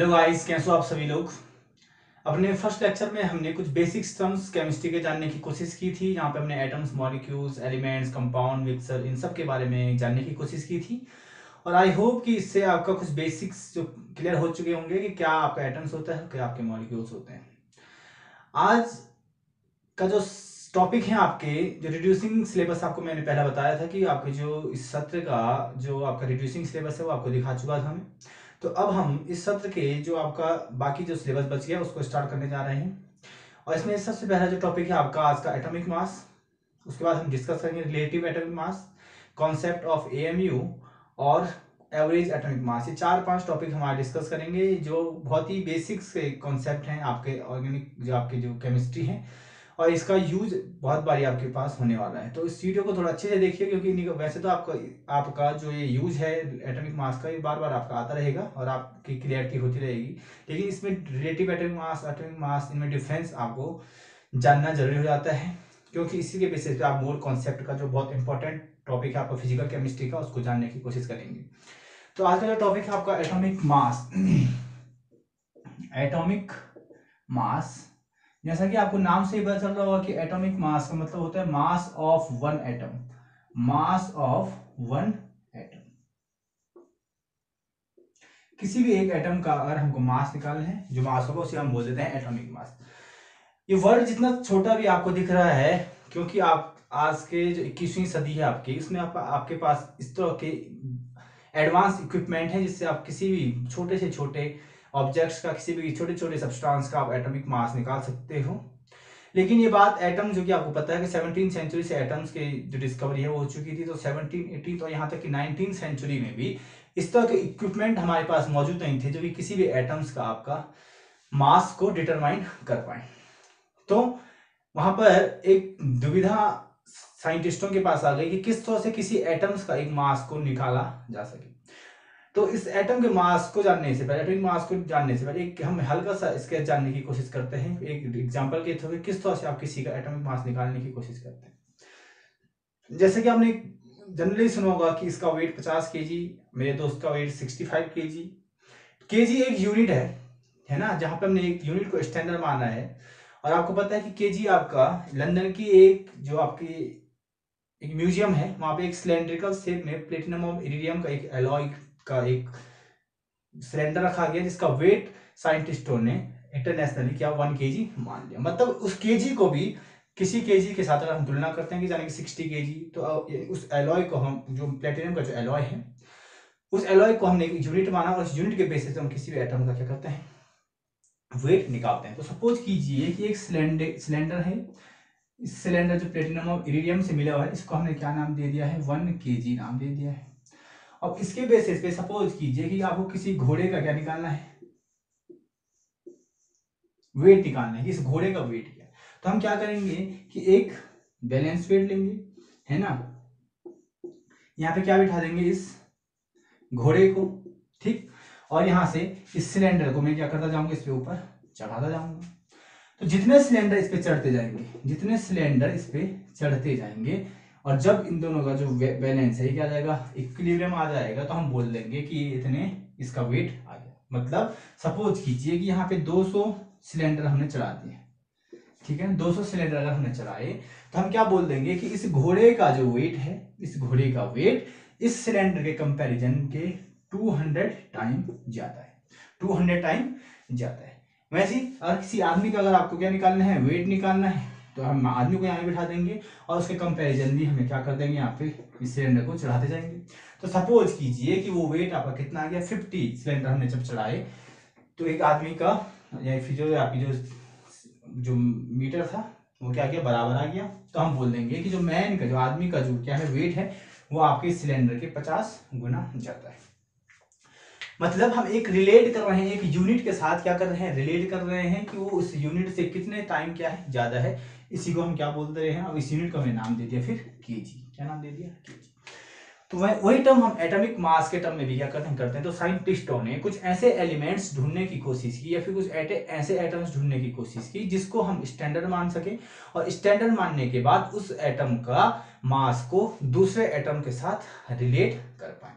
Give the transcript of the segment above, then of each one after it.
Hello guys, कैसे हो आप सभी लोग। अपने फर्स्ट लेक्चर में हमने कुछ बेसिक्स टर्म्स केमिस्ट्री के जानने की कोशिश की थी। यहाँ पे हमने atoms, molecules, elements, compound, mixture, इन सब के बारे में जानने की कोशिश की थी। और आई होप कि इससे आपका कुछ बेसिक्स जो क्लियर हो चुके होंगे कि क्या आपका एटम्स होता है, क्या आपके मॉलिक्यूल्स होते हैं। आज का जो टॉपिक है आपके, जो रिड्यूसिंग सिलेबस आपको मैंने पहले बताया था कि आपके जो इस सत्र का जो आपका रिड्यूसिंग सिलेबस है वो आपको दिखा चुका था हमें। तो अब हम इस सत्र के जो आपका बाकी जो सिलेबस बच गया उसको स्टार्ट करने जा रहे हैं। और इसमें सबसे पहला जो टॉपिक है आपका आज का एटॉमिक मास। उसके बाद हम डिस्कस करेंगे relative atomic mass, concept of AMU और एवरेज एटॉमिक मास। ये 4-5 टॉपिक हमारे डिस्कस करेंगे जो बहुत ही बेसिक्स कॉन्सेप्ट हैं आपके ऑर्गेनिक, जो आपके जो केमिस्ट्री है, और इसका यूज बहुत बारी आपके पास होने वाला है। तो इस वीडियो को थोड़ा अच्छे से देखिए, क्योंकि वैसे तो आपका जो ये यूज है एटॉमिक मास का, ये बार बार आपका आता रहेगा और आपकी क्लियरिटी होती रहेगी। लेकिन इसमें रिलेटिव एटॉमिक मास इनमें डिफरेंस आपको जानना जरूरी हो जाता है, क्योंकि इसी के बेसिस पे आप मोर कॉन्सेप्ट का जो बहुत इंपॉर्टेंट टॉपिक है आपका फिजिकल केमिस्ट्री का, उसको जानने की कोशिश करेंगे। तो आज का जो टॉपिक है आपका एटॉमिक मास। एटॉमिक मास, जैसा कि आपको नाम से ही पता चल रहा होगा कि एटॉमिक मास का मतलब होता है mass of one atom. Mass of one atom, किसी भी एक एटम का अगर हमको मास निकालना है, जो मास होगा उसे हम बोल देते हैं एटॉमिक मास। ये वर्ड जितना छोटा भी आपको दिख रहा है, क्योंकि आप आज के जो 21वीं सदी है आपकी, इसमें आपके पास इस तरह के एडवांस इक्विपमेंट है जिससे आप किसी भी छोटे से छोटे ऑब्जेक्ट्स का, किसी भी छोटे छोटे सब्सटेंस का आप एटॉमिक मास निकाल सकते हो। लेकिन ये बात एटम, जो कि आपको पता है कि 17वीं सेंचुरी से एटम्स की जो डिस्कवरी है वो हो चुकी थी, तो 17, 18 और यहाँ तक कि 19वीं सेंचुरी में भी इस तरह के इक्विपमेंट हमारे पास मौजूद नहीं थे जो कि किसी भी एटम्स का आपका मास को डिटरमाइन कर पाए। तो वहां पर एक दुविधा साइंटिस्टों के पास आ गई कि किस तरह से किसी एटम्स का एक मास को निकाला जा सके। तो इस एटम के मास को जानने से पहले, एटॉमिक मास को जानने से पहले एक हम हल्का सा स्केच जानने की कोशिश करते हैं, एक एग्जांपल के थ्रू किस तरह से आप किसी का एटॉमिक मास निकालने की कोशिश करते हैं। जैसे कि आपने जनरली सुना होगा कि इसका वेट 50 केजी, मेरे दोस्त का वेट 65 केजी। केजी एक यूनिट है ना, जहां पे हमने एक यूनिट को स्टैंडर्ड माना है। और आपको पता है कि केजी आपका लंदन की एक जो आपकी एक म्यूजियम है, वहां पे एक सिलेंड्रिकल शेप में प्लेटिनम और इरिडियम का एक एलॉय का एक सिलेंडर रखा गया, जिसका वेट साइंटिस्टों ने इंटरनेशनली क्या 1 केजी मान लिया। मतलब उस केजी को भी किसी केजी के साथ अगर हम तुलना करते हैं कि जाने कि 60 केजी, तो उस एलॉय को हम, जो प्लेटिनम का जो एलॉय है, उस एलॉय को हमने एक यूनिट माना और उस यूनिट के बेसिस पे हम किसी भी एटम का क्या करते हैं, वेट निकालते हैं। तो सपोज कीजिए कि एक सिलेंडर है। इस सिलेंडर जो प्लेटिनम और इरिडियम से मिला हुआ है, इसको हमने क्या नाम दे दिया है, 1 केजी नाम दे दिया है। अब इसके बेसिस पे सपोज कीजिए कि आपको किसी घोड़े का क्या निकालना है, वेट निकालना है कि इस घोड़े का वेट क्या है। तो हम क्या करेंगे कि एक बैलेंस वेट लेंगे, है ना, यहाँ पे क्या बिठा देंगे, इस घोड़े को, ठीक। और यहां से इस सिलेंडर को मैं क्या करता जाऊंगा, इस पे ऊपर चढ़ाता जाऊंगा। तो जितने सिलेंडर इस पे चढ़ते जाएंगे, जितने सिलेंडर इस पे चढ़ते जाएंगे, और जब इन दोनों का जो बैलेंस है क्या आ जाएगा, इक्विलिब्रियम आ जाएगा, तो हम बोल देंगे कि इतने इसका वेट आ गया। मतलब सपोज कीजिए कि यहाँ पे 200 सिलेंडर हमने चढ़ा दिए, ठीक है। 200 सिलेंडर अगर हमने चढ़ाए, तो हम क्या बोल देंगे कि इस घोड़े का जो वेट है, इस घोड़े का वेट इस सिलेंडर के कंपैरिजन के 200 टाइम ज्यादा है, 200 टाइम ज्यादा है। वैसे ही अगर किसी आदमी का अगर आपको क्या निकालना है, वेट निकालना है, तो हम आदमी को यहाँ बिठा देंगे और उसके कंपैरिजन भी हमें क्या कर देंगे, यहाँ पे इस सिलेंडर को चढ़ाते जाएंगे। तो सपोज कीजिए कि वो वेट आपका कितना आ गया, 50 सिलेंडर हमने जब चढ़ाए, तो एक आदमी का या फिर जो आपकी जो मीटर था वो क्या गया, बराबर आ गया। तो हम बोल देंगे कि जो मैन का, जो आदमी का जो क्या है वेट है, वो आपके सिलेंडर के 50 गुना ज्यादा है। मतलब हम एक रिलेट कर रहे हैं, एक यूनिट के साथ क्या कर रहे हैं, रिलेट कर रहे हैं कि वो उस यूनिट से कितने टाइम क्या है, ज्यादा है। इसी को हम क्या बोलते रहे हैं, अब इस यूनिट को हमने नाम दे दिया फिर केजी। क्या नाम दे दिया, केजी। तो वही टर्म हम एटॉमिक मास के टर्म में भी क्या करते हैं। तो साइंटिस्टों ने कुछ ऐसे एलिमेंट्स ढूंढने की कोशिश की, या फिर कुछ ऐसे एटम्स ढूंढने की कोशिश की जिसको हम स्टैंडर्ड मान सके, और स्टैंडर्ड मानने के बाद उस एटम का मास को दूसरे एटम के साथ रिलेट कर पाए।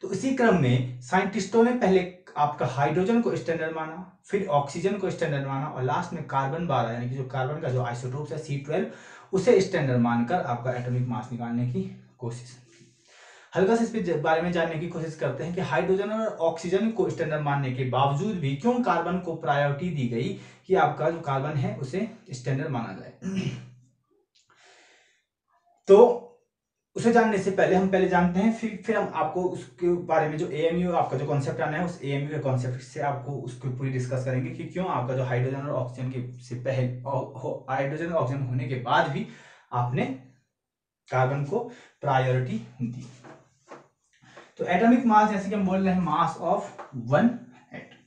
तो इसी क्रम में साइंटिस्टों ने पहले आपका हाइड्रोजन को स्टैंडर्ड माना, फिर ऑक्सीजन को स्टैंडर्ड माना और लास्ट में कार्बन 12 यानी कि जो कार्बन का जो आइसोटोप है C12 उसे स्टैंडर्ड मानकर आपका एटॉमिक मास निकालने की कोशिश। हल्का से इस बारे में जानने की कोशिश करते हैं कि हाइड्रोजन और ऑक्सीजन को स्टैंडर्ड मानने के बावजूद भी क्यों कार्बन को प्रायोरिटी दी गई कि आपका जो कार्बन है उसे स्टैंडर्ड माना जाए। तो उसे जानने से पहले हम जानते हैं, फिर हम आपको उसके बारे में जो एएमयू आपका जो कॉन्सेप्ट आना है उस एएमयू के कॉन्सेप्ट से आपको उसको पूरी डिस्कस करेंगे कि क्यों आपका जो हाइड्रोजन और ऑक्सीजन के से पहले हाइड्रोजन और ऑक्सीजन होने के बाद भी आपने कार्बन को प्रायोरिटी दी। तो एटॉमिक मास जैसे कि हम बोल रहे हैं mass of one atom,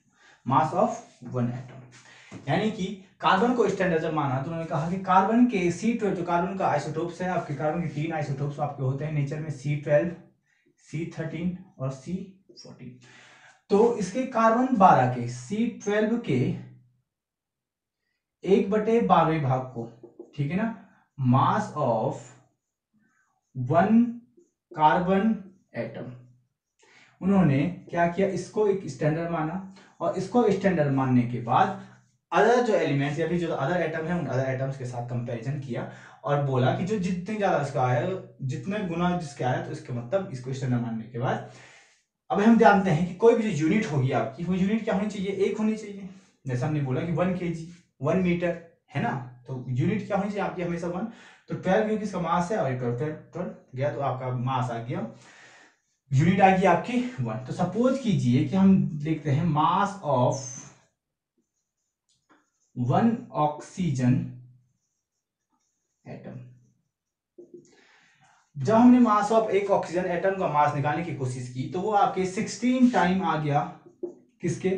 mass of one atom, यानी कि कार्बन को स्टैंडर्ड जब माना तो उन्होंने कहा कि कार्बन के C12 जो कार्बन का आइसोटोप्स है, आपके कार्बन के 3 आइसोटोप्स आपके होते हैं नेचर में C12, C13 और C14। तो इसके कार्बन 12 के C12 के 1/12 भाग को, ठीक है ना, mass of one carbon atom, उन्होंने क्या किया, इसको एक स्टैंडर्ड माना और इसको स्टैंडर्ड मानने के बाद अदर जो एलिमेंट्स या फिर जो अदर एटम है उन अदर एटम्स के साथ कंपैरिजन किया और बोला कि जो जितने ज्यादा इसका आया, जितने गुना जिसके आया, तो इसके मतलब इसको स्टैंडर्ड मानने के बाद अब हम जानते हैं कि कोई भी जो यूनिट होगी आपकी, वो यूनिट क्या होनी चाहिए, एक होनी चाहिए। जैसे हमने बोला कि 1 kg 1 मीटर है ना, तो यूनिट क्या होनी चाहिए आपकी हमेशा 1। तो 12 क्योंकि इसका मास है और 12 गया तो आपका मास आ गया, यूनिट आ गई आपकी 1। तो सपोज कीजिए कि हम लिखते हैं मास ऑफ 1 ऑक्सीजन एटम। जब हमने मास ऑफ एक ऑक्सीजन एटम का मास निकालने की कोशिश की तो वो आपके 16 टाइम आ गया किसके,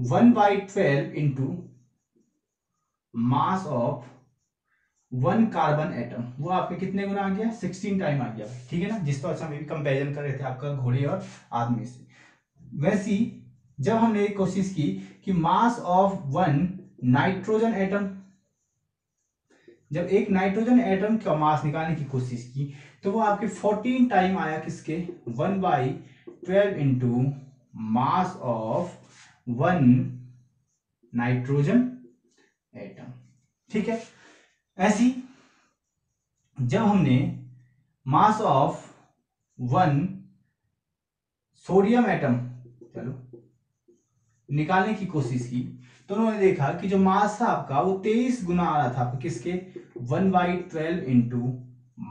1/12 into mass of 1 carbon atom, वो आपके कितने गुना आ गया, 16 टाइम आ गया, ठीक है ना, जिस तरह से हम कंपेरिजन कर रहे थे आपका घोड़े और आदमी से। वैसी जब हमने कोशिश की कि मास ऑफ 1 नाइट्रोजन एटम, जब एक नाइट्रोजन एटम का मास निकालने की कोशिश की तो वो आपके 14 टाइम आया किसके, 1/12 into mass of 1 nitrogen atom, ठीक है। ऐसी जब हमने मास ऑफ 1 सोडियम एटम चलो निकालने की कोशिश की तो उन्होंने देखा कि जो मास था आपका वो 23 गुना आ रहा था आपका किसके, 1/12 into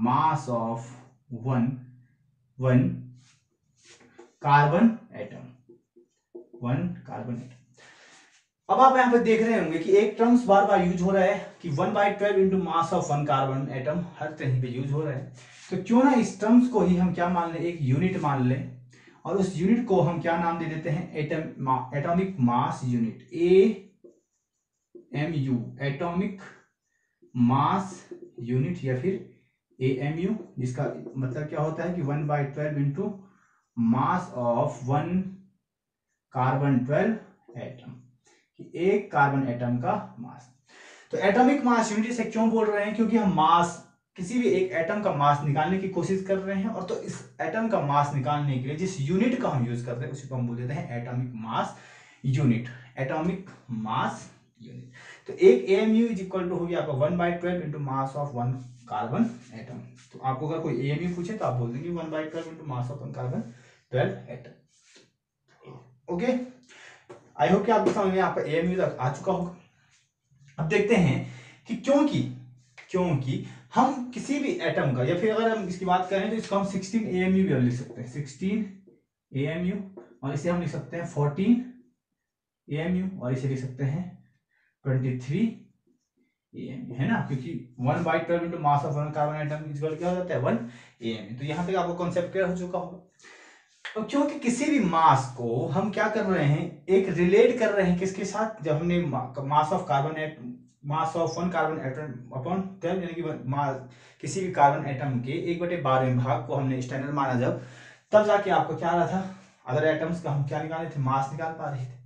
mass of 1 carbon atom, 1 carbon atom. अब आप यहां पर देख रहे होंगे कि एक टर्म्स बार बार यूज हो रहा है कि 1/12 into mass of 1 carbon atom हर कहीं पे यूज हो रहा है। तो क्यों ना इस टर्म्स को ही हम क्या मान लें, एक यूनिट मान लें और उस यूनिट को हम क्या नाम दे देते हैं, atomic mass unit, AMU, atomic mass unit या फिर AMU, जिसका मतलब क्या होता है कि 1/12 into mass of 1 carbon 12 atom, एक कार्बन एटम का मास। तो एटॉमिक मास यूनिट से क्यों बोल रहे हैं, क्योंकि हम मास किसी भी एक एटम का मास निकालने की कोशिश कर रहे हैं और तो इस एटम का मास निकालने के लिए जिस यूनिट का हम यूज करते हैं उसी को हम बोल देते हैं atomic mass unit, atomic mass unit. तो एक AMU इज इक्वल टू हो गया आपका 1/12 into mass of 1 carbon atom. तो आपको अगर कोई AMU पूछे तो आप बोल देंगे 1/12 into mass of 1 carbon 12 atom. Okay, I hope कि आपको समझ में आपका AMU तक आ चुका होगा। अब देखते हैं कि क्योंकि हम किसी भी एटम का, या फिर अगर हम इसकी बात करें तो इसको हम 16 AMU भी हम लिख सकते हैं, 16 AMU, और इसे हम लिख सकते हैं 14 AMU, और इसे लिख सकते हैं 23 AMU, है ना, क्योंकि 1/12 into mass of 1 carbon atom equal क्या हो जाता है 1 AMU। तो यहां तक आपको कॉन्सेप्ट क्लियर हो चुका होगा। तो क्योंकि किसी भी मास को हम क्या कर रहे हैं, एक रिलेट कर रहे हैं किसके साथ, जब हमने mass of carbon atom, mass of 1 carbon atom upon 12 यानी कि किसी भी कार्बन एटम के 1/12 भाग को हमने स्टैंडर्ड माना जब, तब जाके आपको क्या आ रहा था, अदर एटम्स का हम क्या निकाले थे, मास निकाल पा रहे थे।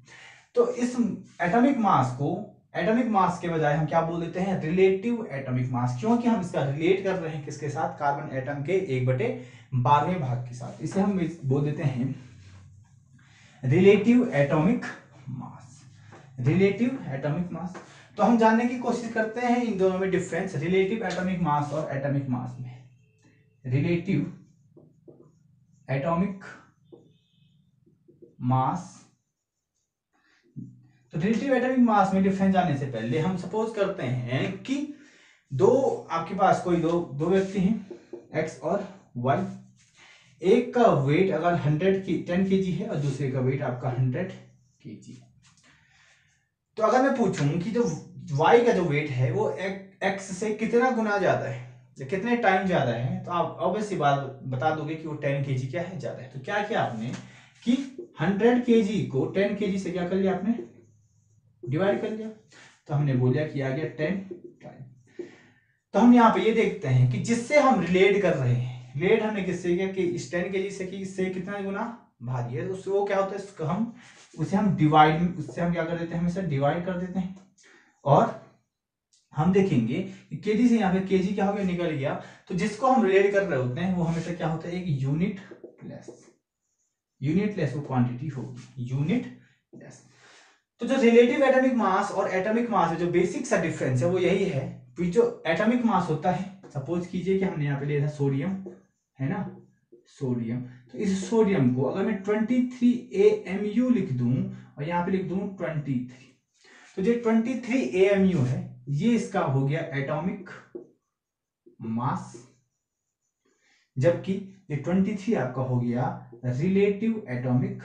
तो इस एटॉमिक मास को एटॉमिक मास के बजाय हम क्या बोल देते हैं, रिलेटिव एटॉमिक मास, क्योंकि हम इसका रिलेट कर रहे हैं किसके साथ, कार्बन एटम के 1/12वें भाग के साथ। इसे हम बोल देते हैं relative atomic mass, relative atomic mass. तो हम जानने की कोशिश करते हैं इन दोनों में डिफरेंस, रिलेटिव एटॉमिक मास और एटॉमिक मास में। रिलेटिव एटॉमिक मास, तो रिलेटिव एटॉमिक मास में डिफरेंस जानने से पहले हम सपोज करते हैं कि दो आपके पास कोई दो व्यक्ति हैं एक्स और वाई, एक का वेट अगर 10 केजी है और दूसरे का वेट आपका 100 केजी है। तो अगर मैं पूछूं कि जो वाई का जो वेट है वो एक्स से कितना गुना ज्यादा है, कितने टाइम ज्यादा है, तो आप ऑब्वियसली बात बता दोगे कि वो 10 केजी क्या है, ज्यादा है। तो क्या किया आपने कि 100 केजी को 10 केजी से क्या कर लिया आपने, डिवाइड कर लिया। तो हमने बोला कि आ गया 10 टाइम। तो हम यहाँ पे ये देखते हैं कि जिससे हम रिलेट कर रहे हैं, रिलेट हमने किससे किया कि इस 10 केजी से कि इससे कितना गुना भारी है, तो उससे वो क्या होता है, उसे हम डिवाइड, उससे हम क्या कर देते हैं, हमेशा डिवाइड कर देते हैं। और हम देखेंगे कि केजी से यहाँ पे केजी क्या हो गया, निकल गया। तो जिसको हम रिलेट कर रहे होते हैं वो हमेशा क्या होता है, एक यूनिटलेस वो क्वांटिटी होगी, यूनिटलेस। तो जो रिलेटिव एटॉमिक मास और एटॉमिक मास है, जो बेसिक सा डिफरेंस है वो यही है कि जो एटॉमिक मास होता है, सपोज कीजिए कि हमने यहाँ पे लिया था सोडियम, है ना, सोडियम। तो इस सोडियम को अगर मैं 23 AMU लिख दूं और यहाँ पे लिख दूं 23, तो जो 23 AMU है ये इसका हो गया एटॉमिक मास, जबकि ये 23 आपका हो गया relative atomic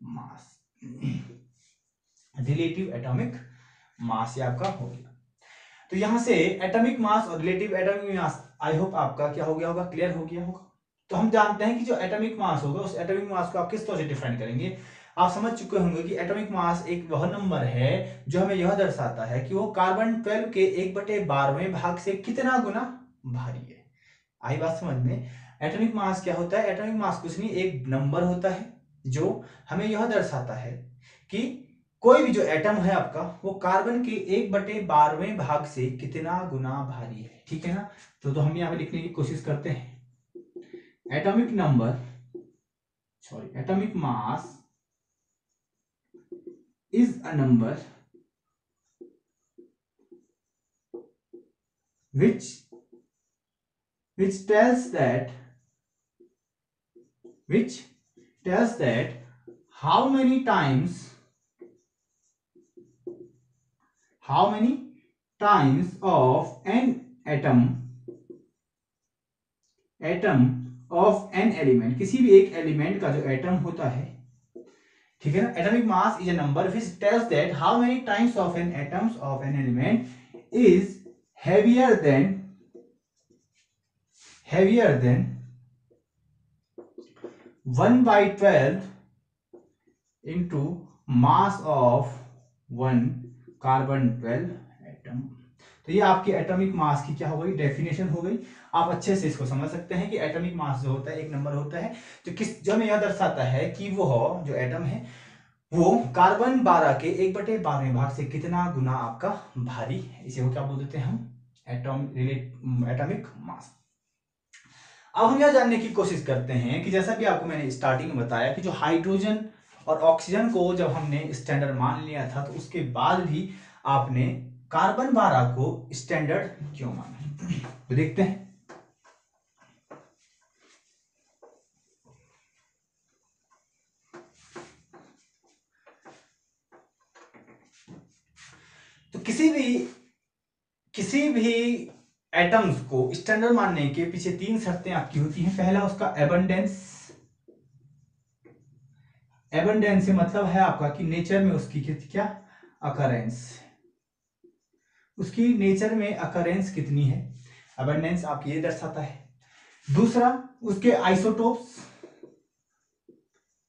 mass, relative atomic mass ये आपका हो गया। तो यहां से एटॉमिक मास और relative atomic mass I hope आपका क्या हो गया होगा, क्लियर हो गया होगा। तो हम जानते हैं कि जो एटॉमिक मास होगा उस एटॉमिक मास को आप किस तरह से डिफाइन करेंगे। आप समझ चुके होंगे कि एटॉमिक मास एक वह नंबर है जो हमें यह दर्शाता है कि वो कार्बन 12 के 1/12वें भाग से कितना गुना भारी है। आई बात समझ में। एटॉमिक मास क्या होता है, एटॉमिक मास कुछ नहीं, एक नंबर होता है जो हमें यह दर्शाता है कि कोई भी जो एटम है आपका वो कार्बन के 1/12वें भाग से कितना गुना भारी है, ठीक है ना। तो हम यहाँ पे लिखने की कोशिश करते हैं, atomic mass is a number which tells that how many times of an atom of an element, किसी भी एक एलिमेंट का जो एटम होता है, ठीक है ना। Atomic mass is a number which tells that how many times of an atoms of an element is heavier than 1/12 into mass of 1 carbon 12 atom. तो ये आपकी एटॉमिक मास की क्या हो गई, डेफिनेशन हो गई। आप अच्छे से इसको समझ सकते हैं कि एटॉमिक मास जो होता है एक नंबर होता है जो हमें यह दर्शाता है कि वो जो एटम है वो कार्बन 12 के 1/12वें भाग से कितना गुना आपका भारी है। इसे वो क्या बोल देते हैं हम, एटॉमिक मास। अब हम यह जानने की कोशिश करते हैं कि जैसा कि आपको मैंने स्टार्टिंग में बताया कि जो हाइड्रोजन और ऑक्सीजन को जब हमने स्टैंडर्ड मान लिया था तो उसके बाद भी आपने कार्बन 12 को स्टैंडर्ड क्यों माना, तो देखते हैं। तो किसी भी एटम्स को स्टैंडर्ड मानने के पीछे 3 शर्तें आपकी होती हैं। पहला उसका एबंडेंस से मतलब है आपका कि नेचर में उसकी क्या अकरेंस, उसकी नेचर में अकरेंस कितनी है, एबंडेंस आपकी ये दर्शाता है। दूसरा उसके आइसोटोप्स,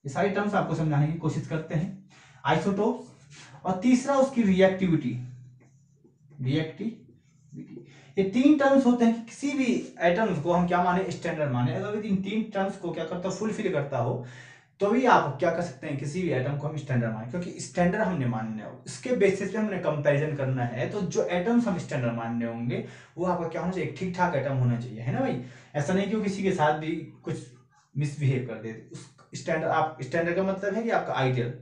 ये सारी टर्म्स आपको समझाने की कोशिश करते हैं, आइसोटोप्स। और तीसरा उसकी रिएक्टिविटी। ये 3 टर्म्स होते हैं कि किसी भी एटम्स को हम क्या माने, स्टैंडर्ड माने। अगर इन 3 टर्म्स को क्या करता हो, फुलफिल करता हो तो भी आप क्या कर सकते हैं, किसी भी एटम को हम स्टैंडर्ड माने, क्योंकि स्टैंडर्ड हमने मानना है, इसके बेसिस पे हमने कंपैरिजन करना है। तो जो एटम्स हम स्टैंडर्ड मानने होंगे वो आपका क्या होना चाहिए, एक ठीक ठाक एटम होना चाहिए, है ना भाई। ऐसा नहीं कि वो किसी के साथ भी कुछ मिसबिहेव कर दे। उस स्टैंडर्ड, आप स्टैंडर्ड का मतलब है कि आपका आइडियल,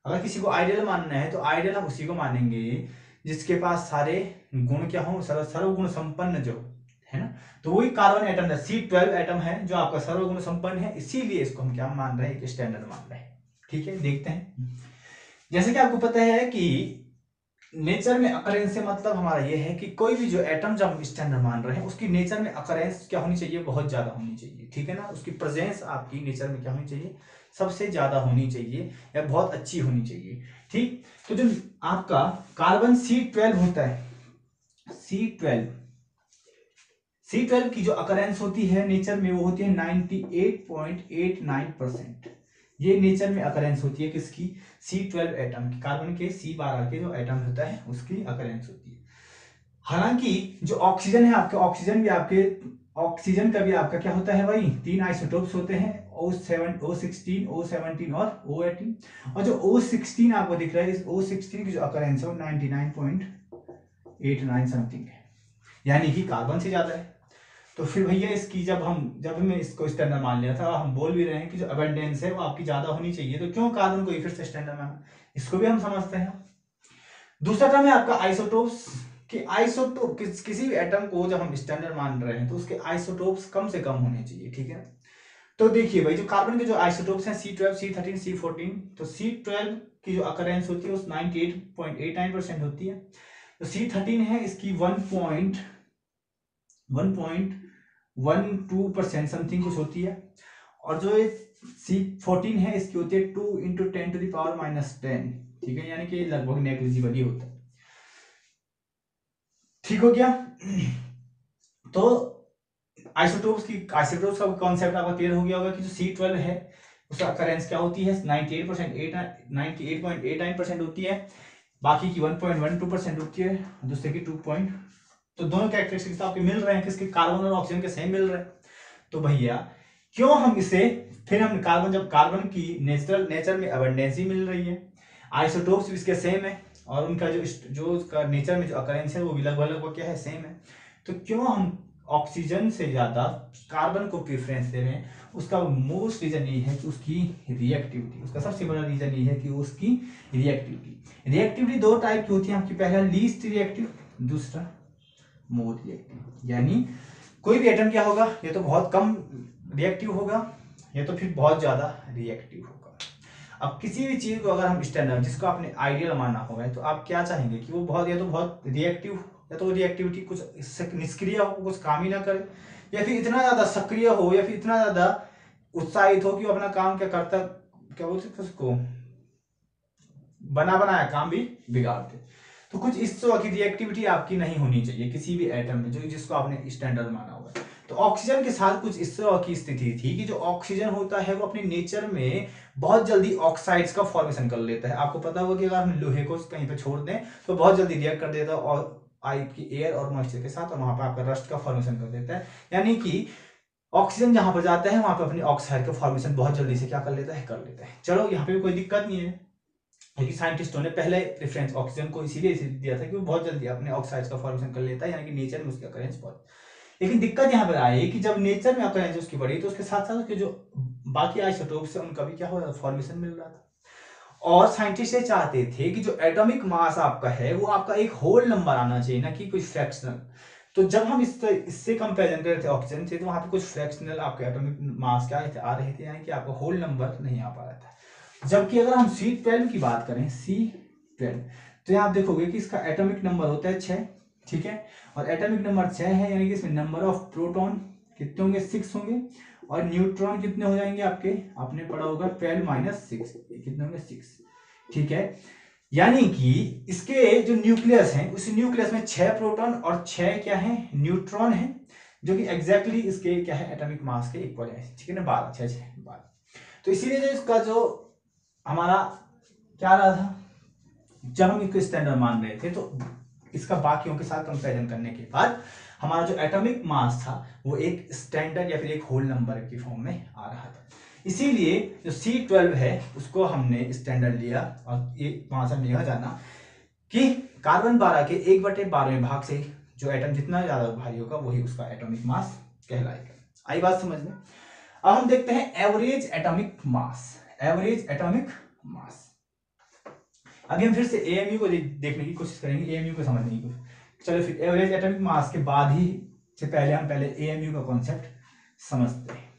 अगर किसी को आइडियल मानना है तो आइडियल हम उसी को मानेंगे जिसके पास सारे गुण क्या हो, सर्वगुण संपन्न जो, है ना। तो वही कार्बन एटम है, C12 एटम है जो आपका सर्वगुण संपन्न है, इसीलिए इसको हम क्या मान रहे हैं, एक स्टैंडर्ड मान रहे हैं। ठीक है, देखते हैं। जैसे कि आपको पता है कि नेचर में अकरेंस से मतलब हमारा ये है कि कोई भी जो एटम जब हम स्टैंडर्ड मान रहे हैं उसकी नेचर में अकरेंस क्या होनी चाहिए, बहुत ज्यादा होनी चाहिए, ठीक है ना। उसकी प्रेजेंस आपकी नेचर में क्या होनी चाहिए, सबसे ज्यादा होनी चाहिए या बहुत अच्छी होनी चाहिए, ठीक। तो जो आपका कार्बन C12 होता है, C12 की जो अकरेंस होती है नेचर में वो होती है 98.89%। ये नेचर में अकरेंस होती है किसकी, C12 एटम की, कार्बन के C12 के जो एटम होता है उसकी अकरेंस होती है। हालांकि जो ऑक्सीजन है आपके, ऑक्सीजन का भी आपका क्या होता है भाई, 3 आइसोटोप्स होते हैं, O7, O16, O17 और O18। और जो O16 आपको दिख रहा है, इस O16 की जो अकरेंस है वो 99.89 समथिंग है, यानी कि कार्बन से ज्यादा है। तो फिर भैया इसकी जब हमने इसको स्टैंडर्ड मान लिया था, हम बोल भी रहे हैं कि जो अबंडेंस है वो आपकी ज्यादा होनी चाहिए, तो क्यों कार्बन को फिर से स्टैंडर्ड माना, इसको भी हम समझते हैं। दूसरा टर्म है आपका आइसोटोप्स, कि आइसोटोप किसी भी एटम को जब हम स्टैंडर्ड मान रहे हैं तो उसके आइसोटोप्स कम से कम होने चाहिए, ठीक है। तो देखिए भाई, जो कार्बन के जो आइसोटोप्स हैं C12, C13, C14, तो C12 की जो अकरेंस होती है उस 98.89% होती है। तो C13 है इसकी 1.12% समथिंग कुछ होती है। और जो C14 है इसकी होती है 2 × 10⁻⁻10, ठीक है, यानी कि लगभग नेग्लिजिबल ही होता है। ठीक हो गया। तो आइसोटोप्स का कॉन्सेप्ट आपका क्लियर हो गया होगा कि जो C12 है उसका अकरेंस क्या होती है, 98.89% होती है, बाकी की 1.12% होती है, दूसरे की 2 पॉइंट। तो दोनों कैरेक्टरिस्टिक्स आपके मिल रहे हैं, किसके, कार्बन और ऑक्सीजन के सेम मिल रहे हैं। तो भैया क्यों हम इसे, फिर हम कार्बन, जब कार्बन की नेचर में अबंडेंसी मिल रही है, आइसोटोप्स भी इसके सेम है, और उनका जो उसका नेचर में जो अकरेंस है वो भी लगभग क्या है, सेम है, तो क्यों हम ऑक्सीजन से ज्यादा कार्बन को प्रेफरेंस दे रहे हैं। उसका मोस्ट रीजन ये है कि उसकी रिएक्टिविटी, उसका सबसे बड़ा रीजन ये है कि उसकी रिएक्टिविटी दो टाइप की होती है आपकी, पहला लीस्ट रिएक्टिव, दूसरा मोर रिएक्टिव। यानी कोई भी एटम क्या होगा, या तो बहुत कम रिएक्टिव होगा या तो फिर बहुत ज्यादा रिएक्टिव होगा। अब किसी भी चीज को अगर हम स्टैंडर्ड, जिसको आपने आइडियल माना होगा, तो आप क्या चाहेंगे कि वो बहुत, या तो बहुत रिएक्टिव, या तो रिएक्टिविटी कुछ निष्क्रिय हो, कुछ काम ही ना करे, या फिर इतना ज्यादा सक्रिय हो, या फिर इतना ज्यादा उत्साहित हो कि वो अपना काम क्या करता, क्या बोलते उसको, बना बनाया काम भी बिगाड़ते। तो कुछ इस तरह की रिएक्टिविटी आपकी नहीं होनी चाहिए किसी भी एटम में, जो जिसको आपने स्टैंडर्ड माना हुआ है। तो ऑक्सीजन के साथ कुछ इस तरह की स्थिति थी कि जो ऑक्सीजन होता है वो अपने नेचर में बहुत जल्दी ऑक्साइड्स का फॉर्मेशन कर लेता है। आपको पता होगा कि अगर हम लोहे को कहीं पे छोड़ दें तो बहुत जल्दी रिएक्ट कर देता है और की एयर और मॉइस्चर के साथ, और वहां पर आपका रस्ट का फॉर्मेशन कर देता है। यानी कि ऑक्सीजन जहां पर जाता है वहां पर अपनी ऑक्साइड का फॉर्मेशन बहुत जल्दी से क्या कर लेता है, कर लेता है। चलो यहाँ पे कोई दिक्कत नहीं है, क्योंकि साइंटिस्टों ने पहले प्रेफरेंस ऑक्सीजन को इसीलिए दिया था कि वो बहुत जल्दी अपने ऑक्साइड्स का फॉर्मेशन कर लेता है, यानी कि नेचर में उसकी अकरेंस बहुत। लेकिन दिक्कत यहाँ पर आई कि जब नेचर में अकरेंस उसकी बढ़ी तो उसके साथ साथ उसके जो बाकी आइसोटोप्स है उनका भी क्या हो रहा था, फॉर्मेशन मिल रहा था। और साइंटिस्ट ये चाहते थे कि जो एटॉमिक मास आपका है वो आपका एक होल नंबर आना चाहिए, ना कि कोई फ्रैक्शनल। तो जब हम इससे कंपेरिजन कर रहे थे ऑक्सीजन से, तो वहां पे कुछ फ्रैक्शनल आपके एटॉमिक मास क्या आ रहे थे, यानी कि आपका होल नंबर नहीं आ पा रहा था। जबकि अगर हम C12 की बात करें, C12, तो यहाँ आप देखोगे कि इसका एटॉमिक नंबर होता है 6, ठीक है, और एटॉमिक नंबर 6 है, यानी कि इसमें नंबर ऑफ प्रोटॉन कितने होंगे, 6 होंगे, और न्यूट्रॉन कितने हो जाएंगे आपके, आपने पढ़ा होगा 12 - 6, कितने होंगे, 6, ठीक है। यानी कि इसके जो न्यूक्लियस है, उस न्यूक्लियस में 6 प्रोटॉन और 6 क्या है, न्यूट्रॉन है, जो कि एग्जैक्टली इसके क्या है, एटॉमिक मास के इक्वल है, ठीक है ना, 12, 6, 12। तो इसीलिए जो इसका जो हमारा क्या रहा था, जब हम इसको स्टैंडर्ड मान रहे थे तो इसका बाकियों के साथ कंपैरिजन करने के बाद हमारा जो एटॉमिक मास था वो एक स्टैंडर्ड या फिर एक होल नंबर के फॉर्म में आ रहा था। इसीलिए जो C12 है उसको हमने स्टैंडर्ड लिया और ये वहां से हमने यह जाना कि कार्बन 12 के 1/12वें भाग से जो एटम जितना ज्यादा भारी होगा वही उसका एटॉमिक मास कहलाएगा। आई बात समझ में। अब हम देखते हैं average atomic mass. Average atomic mass अभी हम फिर से एएमयू को देखने की कोशिश करेंगे, एएमयू को समझने की कोशिश। चलो फिर एवरेज एटॉमिक मास के बाद ही से पहले हम एएमयू का कॉन्सेप्ट समझते हैं।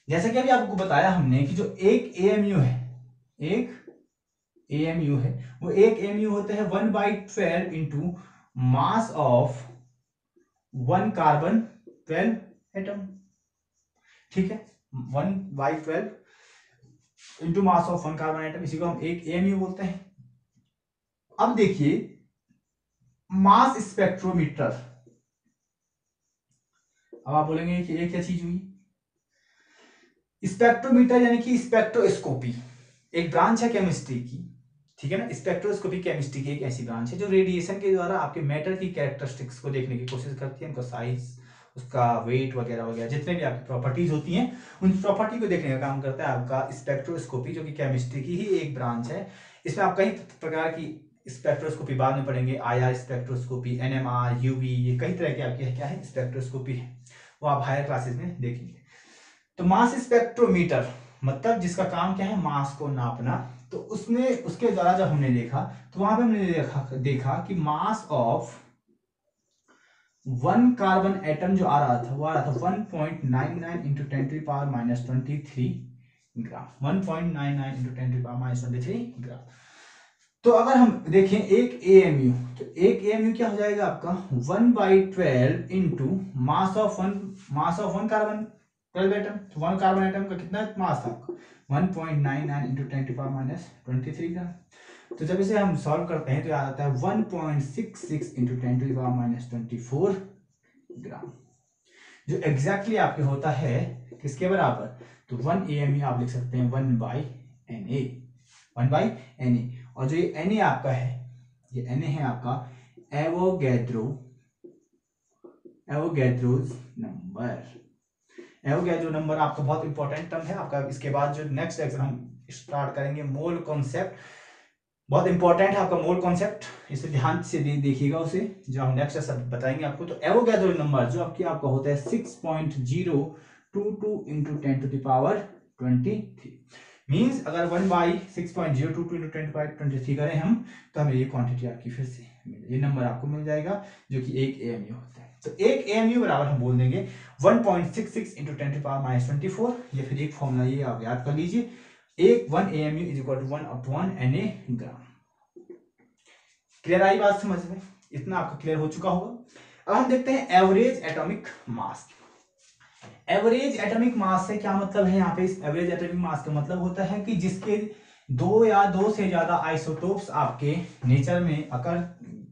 जैसा कि अभी आपको बताया हमने कि जो एक एएमयू है, एक एएमयू है वो एक एएमयू होता है 1/12 into mass of 1 carbon 12 atom. ठीक है, 1/12 into mass of 1 carbon atom, इसी को हम एक एएमयू बोलते हैं। अब देखिए मास स्पेक्ट्रोमीटर, अब आप बोलेंगे कि ये क्या चीज हुई। स्पेक्ट्रोमीटर यानी कि स्पेक्ट्रोस्कोपी एक ब्रांच है केमिस्ट्री की, ठीक है ना। स्पेक्ट्रोस्कोपी केमिस्ट्री की एक ऐसी ब्रांच है जो रेडिएशन के द्वारा आपके मैटर की कैरेक्टरिस्टिक्स को देखने की कोशिश करती है, उनका साइज, उसका वेट वगैरह वगैरह जितने भी आपकी प्रॉपर्टीज होती हैं उन प्रॉपर्टी को देखने का काम करता है आपका स्पेक्ट्रोस्कोपी, जो कि केमिस्ट्री की ही एक ब्रांच है। इसमें आप कई प्रकार की स्पेक्ट्रोस्कोपी बाद में पढ़ेंगे, IR स्पेक्ट्रोस्कोपी, NMR, UV, ये कई तरह की आपकी क्या है स्पेक्ट्रोस्कोपी है, वो आप हायर क्लासेस में देखेंगे। तो मास स्पेक्ट्रोमीटर मतलब जिसका काम क्या है मास को नापना। तो उसमें उसके द्वारा जब हमने देखा तो वहां पे हमने देखा कि मास ऑफ 1 कार्बन एटम जो आ रहा था वो आ रहा था 1.99 इंटू 10⁻⁻23 ग्राम, 1.99 इंटू 10⁻⁻23 ग्राम। तो अगर हम देखें एक एएमयू, तो एक एएमयू क्या हो जाएगा आपका 1/12 into mass of 1 carbon 12 atom. तो 1 कार्बन एटम का कितना मास था आपका 1.99 इंटू 10⁻⁻23 ग्राम। तो जब इसे हम सॉल्व करते हैं तो आ जाता है 1.66 इंटू 10⁻⁻24 ग्राम, जो एग्जैक्टली आपके होता है किसके बराबर। तो 1 एएमयू आप लिख सकते हैं 1/Na, 1/Na। और जो ये Na आपका है, ये Na है आपका एवोगैड्रोज नंबर। एवोगैड्रो नंबर आपका बहुत इंपॉर्टेंट टर्म है आपका। इसके बाद जो नेक्स्ट लेक्चर हम स्टार्ट करेंगे मोल कॉन्सेप्ट, बहुत इंपॉर्टेंट है आपका मोल कॉन्सेप्ट, इसे ध्यान से देखिएगा उसे जो हम नेक्स्ट लेक्चर बताएंगे आपको। तो एवोगैड्रो नंबर जो आपका होता है 6.022 इंटू 10⁻23 मीन्स अगर 1/6.022 इंटू 10⁻23 करें हम तो हमें ये क्वांटिटी आपकी फिर से ये नंबर आपको मिल जाएगा जो कि एक एएमयू होता है। तो एक एएमयू बराबर हम बोल देंगे 1.66 इंटू 10⁻⁻24, या फिर एक फॉर्मूला ये आप याद कर लीजिए, एक 1 AMU is equal to 1/1 Na gram. Clear आई बात समझ में, इतना आपका क्लियर हो चुका होगा। अब हम देखते हैं average atomic mass. Average atomic mass से क्या मतलब है यहाँ पे, इस एवरेज एटॉमिक मास का मतलब होता है कि जिसके 2 या 2 से ज्यादा आइसोटोप्स आपके नेचर में अकर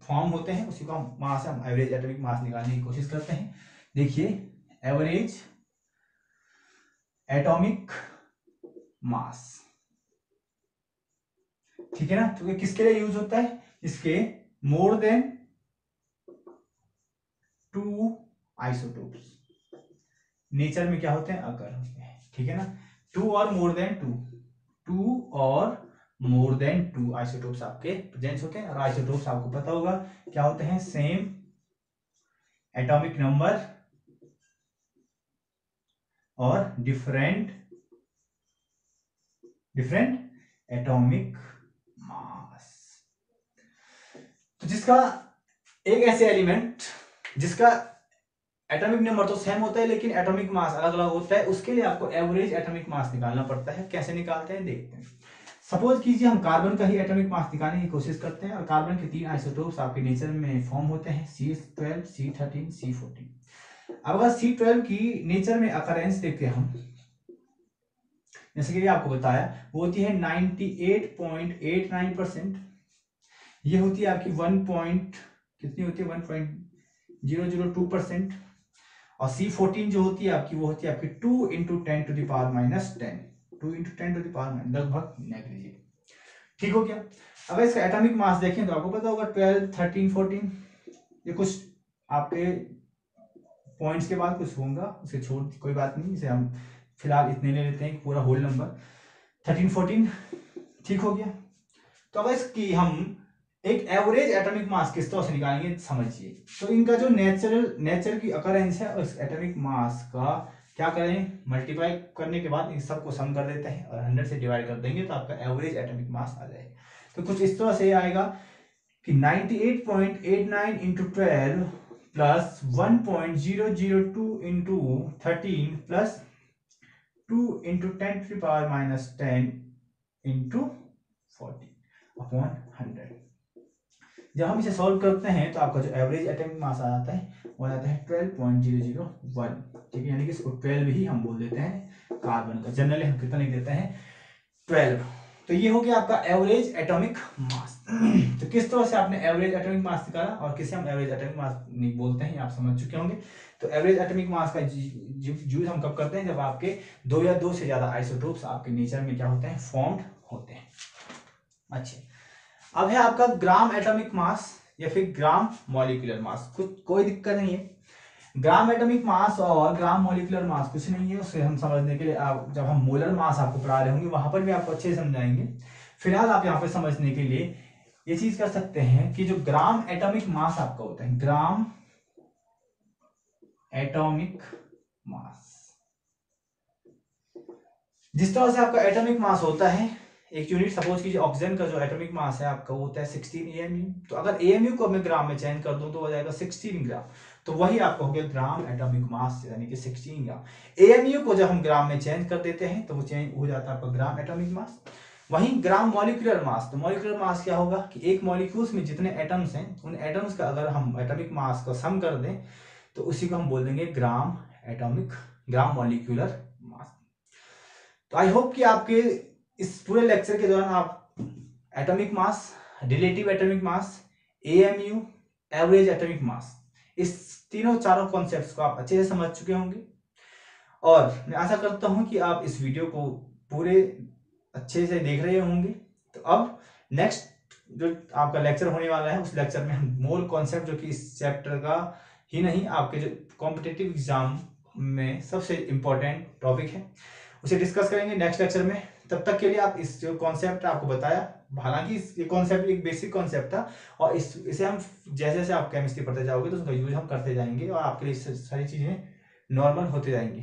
फॉर्म होते हैं उसी को मास हम एवरेज एटॉमिक मास निकालने की कोशिश करते हैं। देखिए एवरेज एटॉमिक मास, ठीक है ना। तो ये किसके लिए यूज होता है, इसके मोर देन 2 आइसोटोप्स नेचर में क्या होते हैं अकर होते हैं, ठीक है ना। 2 और मोर देन 2 और मोर देन 2 आइसोटोप्स आपके प्रेजेंट होते हैं। और आइसोटोप्स आपको पता होगा क्या होते हैं, सेम एटॉमिक नंबर और डिफरेंट एटॉमिक मास। तो जिसका एक ऐसे एलिमेंट जिसका एटॉमिक नंबर तो सेम होता है लेकिन एटॉमिक मास अलग अलग होता है, उसके लिए आपको एवरेज एटॉमिक मास निकालना पड़ता है। कैसे निकालते हैं देखते हैं। सपोज कीजिए हम कार्बन का ही एटॉमिक मास निकालने की कोशिश करते हैं और कार्बन के 3 आइसोटोप्स आपके नेचर में फॉर्म होते हैं C12, C13, C14। अब अगर C12 की नेचर में अकरेंस देखते हैं हम, जैसे कि आपको बताया वो होती है 98.89%, ये होती है आपकी 1.002%। और C14 जो होती है आपकी वो होती है आपकी 2 इंटू 10⁻⁻10, 2 इंटू 10⁻⁻, लगभग नेग्लिजिबल। ठीक हो गया। अगर इसका एटॉमिक मास देखें तो आपको पता होगा 12, 13, 14, ये कुछ आपके पॉइंट्स के बाद कुछ होगा, उसे छोड़ कोई बात नहीं, इसे हम फिलहाल इतने ले लेते हैं, पूरा होल नंबर 13 14 ठीक हो गया। तो अब इसकी हम एक एवरेज एटॉमिक मास किस तरह से निकालेंगे समझिए। तो इनका जो नेचर की अकरेंस है उस एटॉमिक मास का क्या करें, मल्टीप्लाई करने के बाद इन सबको सम कर देते हैं और 100 से डिवाइड कर देंगे तो आपका एवरेज एटॉमिक मास आ जाएगा। तो कुछ इस तरह से आएगा कि 98.89 into 12 plus 1.002 into 13 plus 2 into 10⁻⁻10 into 40 upon 100। जब हम इसे सॉल्व करते हैं तो आपका जो एवरेज एटॉमिक मास आ जाता है वो आ जाता है 12.001, ठीक है, यानी कि इसको 12 ही हम बोल देते हैं कार्बन का। जनरली हम कितना लिख देते हैं 12। तो ये हो गया आपका एवरेज एटॉमिक मास। तो किस तरह से आपने एवरेज एटॉमिक मास निकाला और किसे हम एवरेज एटॉमिक मास बोलते हैं आप समझ चुके होंगे। तो एवरेज एटॉमिक मास का यूज हम कब करते हैं, जब आपके दो या दो से ज्यादा आइसोटोप्स आपके नेचर में क्या होते हैं, फॉर्म्ड होते हैं। अच्छा, अब है आपका ग्राम एटॉमिक मास या फिर ग्राम मॉलिक्यूलर मास। कुछ कोई दिक्कत नहीं है, ग्राम एटॉमिक मास और ग्राम मॉलिक्यूलर मास कुछ नहीं है, उसे हम समझने के लिए जब हम मोलर मास आपको पढ़ा रहे होंगे वहां पर भी आपको अच्छे से समझाएंगे। फिलहाल आप यहाँ पे समझने के लिए ये चीज कर सकते हैं कि जो ग्राम एटॉमिक मास आपका होता है, ग्राम एटॉमिक मास, जिस तरह से आपका एटॉमिक मास होता है एक यूनिट, सपोज कीजिए ऑक्सीजन का जो एटॉमिक मास है आपका वो होता है 16 AMU। तो अगर AMU को मैं ग्राम में चेंज कर दूं तो हो जाएगा 16 ग्राम। तो वही आपका हो गया ग्राम एटॉमिक मास यानी कि 16 ग्राम। AMU को जब हम ग्राम में चेंज कर देते हैं तो वो चेंज हो जाता है आपका ग्राम एटॉमिक मास। वहीं ग्राम मॉलिक्यूलर मास, तो मॉलिक्यूलर मास क्या होगा कि एक मॉलिक्यूल्स में जितने एटम्स हैं उन एटम्स का अगर हम एटॉमिक मास का सम कर दें तो उसी को हम बोल देंगे ग्राम मॉलिक्यूलर मास। तो आई होप कि आपके इस पूरे लेक्चर के दौरान आप atomic mass, relative atomic mass, AMU, average atomic mass, इस तीनों चारों कॉन्सेप्ट्स को आप अच्छे से समझ चुके होंगे। और मैं आशा करता हूं कि आप इस वीडियो को पूरे अच्छे से देख रहे होंगे। तो अब नेक्स्ट जो आपका लेक्चर होने वाला है उस लेक्चर में हम मोर कॉन्सेप्ट, जो कि इस चैप्टर का ही नहीं आपके जो कॉम्पिटिटिव एग्जाम में सबसे इंपॉर्टेंट टॉपिक है, उसे डिस्कस करेंगे नेक्स्ट लेक्चर में। तब तक के लिए आप इस जो कॉन्सेप्ट आपको बताया, हालांकि ये कॉन्सेप्ट एक बेसिक कॉन्सेप्ट था और इसे हम जैसे जैसे आप केमिस्ट्री पढ़ते जाओगे तो उसका यूज हम करते जाएंगे और आपके लिए सारी चीजें नॉर्मल होते जाएंगी।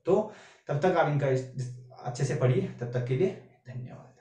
तो तब तक आप इनका अच्छे से पढ़िए। तब तक के लिए धन्यवाद।